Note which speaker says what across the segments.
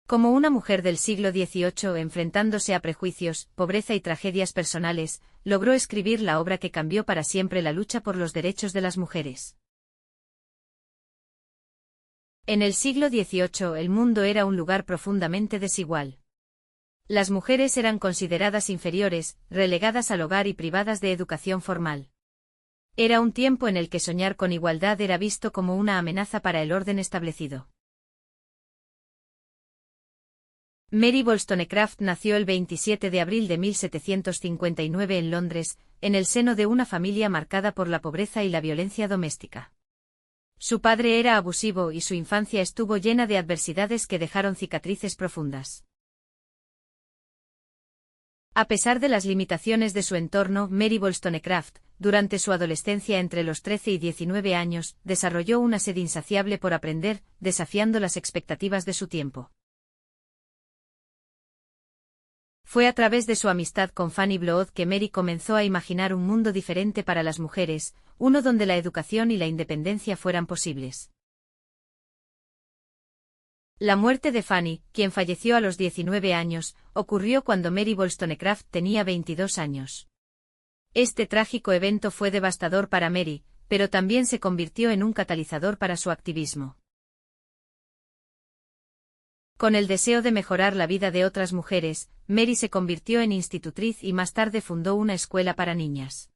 Speaker 1: Como una mujer del siglo XVIII enfrentándose a prejuicios, pobreza y tragedias personales, logró escribir la obra que cambió para siempre la lucha por los derechos de las mujeres. En el siglo XVIII el mundo era un lugar profundamente desigual. Las mujeres eran consideradas inferiores, relegadas al hogar y privadas de educación formal. Era un tiempo en el que soñar con igualdad era visto como una amenaza para el orden establecido. Mary Wollstonecraft nació el 27 de abril de 1759 en Londres, en el seno de una familia marcada por la pobreza y la violencia doméstica. Su padre era abusivo y su infancia estuvo llena de adversidades que dejaron cicatrices profundas. A pesar de las limitaciones de su entorno, Mary Wollstonecraft, durante su adolescencia entre los 13 y 19 años, desarrolló una sed insaciable por aprender, desafiando las expectativas de su tiempo. Fue a través de su amistad con Fanny Blood que Mary comenzó a imaginar un mundo diferente para las mujeres, uno donde la educación y la independencia fueran posibles. La muerte de Fanny, quien falleció a los 19 años, ocurrió cuando Mary Wollstonecraft tenía 22 años. Este trágico evento fue devastador para Mary, pero también se convirtió en un catalizador para su activismo. Con el deseo de mejorar la vida de otras mujeres, Mary se convirtió en institutriz y más tarde fundó una escuela para niñas.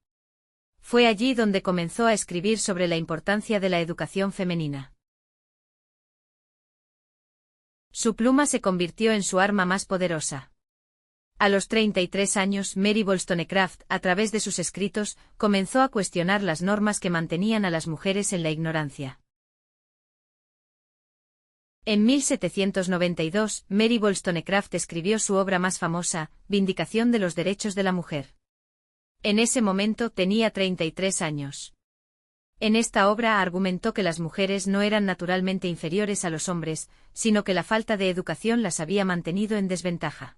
Speaker 1: Fue allí donde comenzó a escribir sobre la importancia de la educación femenina. Su pluma se convirtió en su arma más poderosa. A los 33 años, Mary Wollstonecraft, a través de sus escritos, comenzó a cuestionar las normas que mantenían a las mujeres en la ignorancia. En 1792, Mary Wollstonecraft escribió su obra más famosa, Vindicación de los derechos de la mujer. En ese momento tenía 33 años. En esta obra argumentó que las mujeres no eran naturalmente inferiores a los hombres, sino que la falta de educación las había mantenido en desventaja.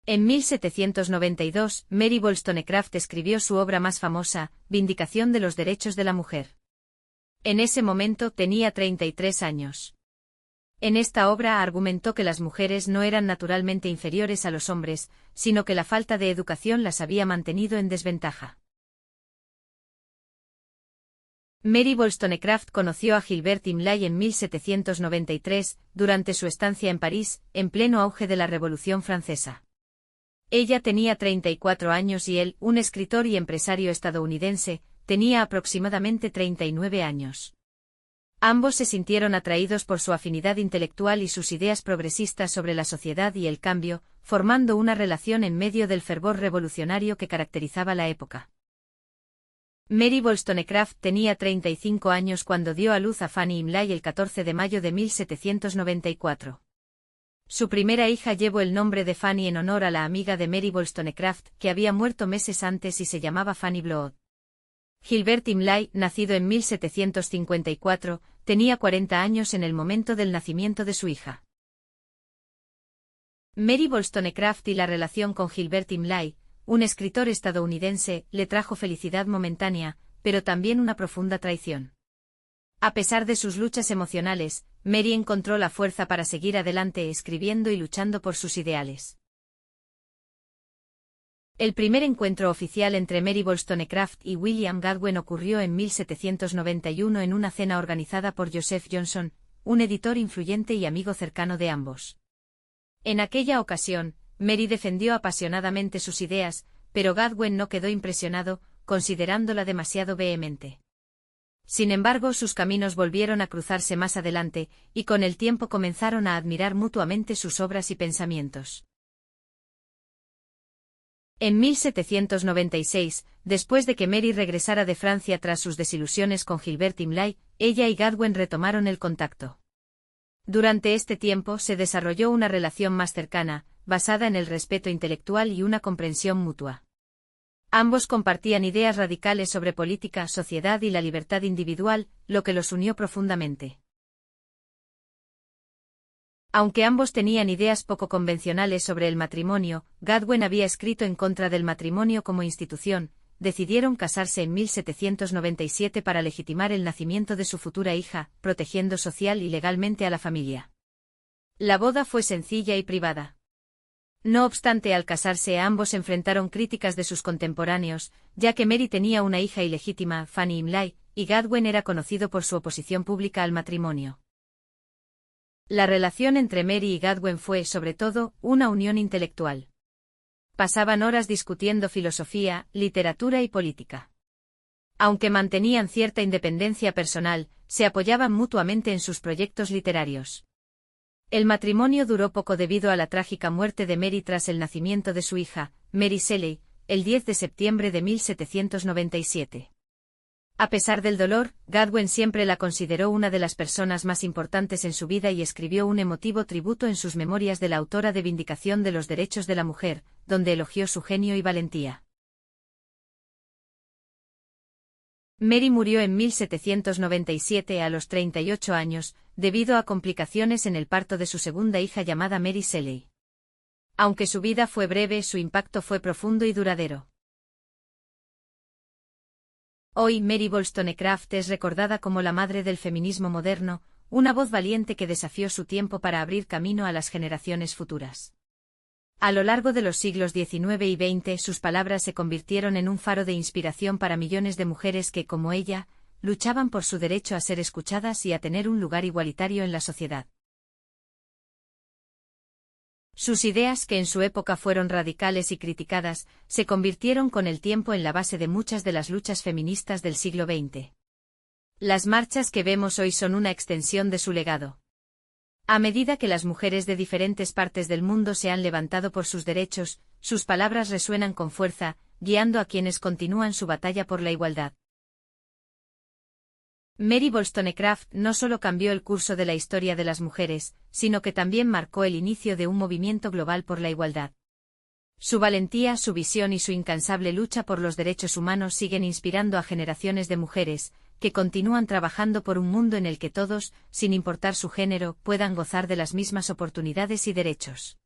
Speaker 1: En 1792, Mary Wollstonecraft escribió su obra más famosa, Vindicación de los derechos de la mujer. En ese momento tenía 33 años. En esta obra argumentó que las mujeres no eran naturalmente inferiores a los hombres, sino que la falta de educación las había mantenido en desventaja. Mary Wollstonecraft conoció a Gilbert Imlay en 1793, durante su estancia en París, en pleno auge de la Revolución Francesa. Ella tenía 34 años y él, un escritor y empresario estadounidense, tenía aproximadamente 39 años. Ambos se sintieron atraídos por su afinidad intelectual y sus ideas progresistas sobre la sociedad y el cambio, formando una relación en medio del fervor revolucionario que caracterizaba la época. Mary Wollstonecraft tenía 35 años cuando dio a luz a Fanny Imlay el 14 de mayo de 1794. Su primera hija llevó el nombre de Fanny en honor a la amiga de Mary Wollstonecraft, que había muerto meses antes y se llamaba Fanny Blood. Gilbert Imlay, nacido en 1754, tenía 40 años en el momento del nacimiento de su hija. Mary Wollstonecraft y la relación con Gilbert Imlay, un escritor estadounidense, le trajo felicidad momentánea, pero también una profunda traición. A pesar de sus luchas emocionales, Mary encontró la fuerza para seguir adelante escribiendo y luchando por sus ideales. El primer encuentro oficial entre Mary Wollstonecraft y William Godwin ocurrió en 1791 en una cena organizada por Joseph Johnson, un editor influyente y amigo cercano de ambos. En aquella ocasión, Mary defendió apasionadamente sus ideas, pero Godwin no quedó impresionado, considerándola demasiado vehemente. Sin embargo, sus caminos volvieron a cruzarse más adelante, y con el tiempo comenzaron a admirar mutuamente sus obras y pensamientos. En 1796, después de que Mary regresara de Francia tras sus desilusiones con Gilbert Imlay, ella y Godwin retomaron el contacto. Durante este tiempo se desarrolló una relación más cercana, basada en el respeto intelectual y una comprensión mutua. Ambos compartían ideas radicales sobre política, sociedad y la libertad individual, lo que los unió profundamente. Aunque ambos tenían ideas poco convencionales sobre el matrimonio, Godwin había escrito en contra del matrimonio como institución, decidieron casarse en 1797 para legitimar el nacimiento de su futura hija, protegiendo social y legalmente a la familia. La boda fue sencilla y privada. No obstante, al casarse ambos enfrentaron críticas de sus contemporáneos, ya que Mary tenía una hija ilegítima, Fanny Imlay, y Godwin era conocido por su oposición pública al matrimonio. La relación entre Mary y Godwin fue, sobre todo, una unión intelectual. Pasaban horas discutiendo filosofía, literatura y política. Aunque mantenían cierta independencia personal, se apoyaban mutuamente en sus proyectos literarios. El matrimonio duró poco debido a la trágica muerte de Mary tras el nacimiento de su hija, Mary Shelley, el 10 de septiembre de 1797. A pesar del dolor, Godwin siempre la consideró una de las personas más importantes en su vida y escribió un emotivo tributo en sus memorias de la autora de Vindicación de los Derechos de la Mujer, donde elogió su genio y valentía. Mary murió en 1797 a los 38 años, debido a complicaciones en el parto de su segunda hija llamada Mary Shelley. Aunque su vida fue breve, su impacto fue profundo y duradero. Hoy Mary Wollstonecraft es recordada como la madre del feminismo moderno, una voz valiente que desafió su tiempo para abrir camino a las generaciones futuras. A lo largo de los siglos XIX y XX, sus palabras se convirtieron en un faro de inspiración para millones de mujeres que, como ella, luchaban por su derecho a ser escuchadas y a tener un lugar igualitario en la sociedad. Sus ideas, que en su época fueron radicales y criticadas, se convirtieron con el tiempo en la base de muchas de las luchas feministas del siglo XX. Las marchas que vemos hoy son una extensión de su legado. A medida que las mujeres de diferentes partes del mundo se han levantado por sus derechos, sus palabras resuenan con fuerza, guiando a quienes continúan su batalla por la igualdad. Mary Wollstonecraft no solo cambió el curso de la historia de las mujeres, sino que también marcó el inicio de un movimiento global por la igualdad. Su valentía, su visión y su incansable lucha por los derechos humanos siguen inspirando a generaciones de mujeres, que continúan trabajando por un mundo en el que todos, sin importar su género, puedan gozar de las mismas oportunidades y derechos.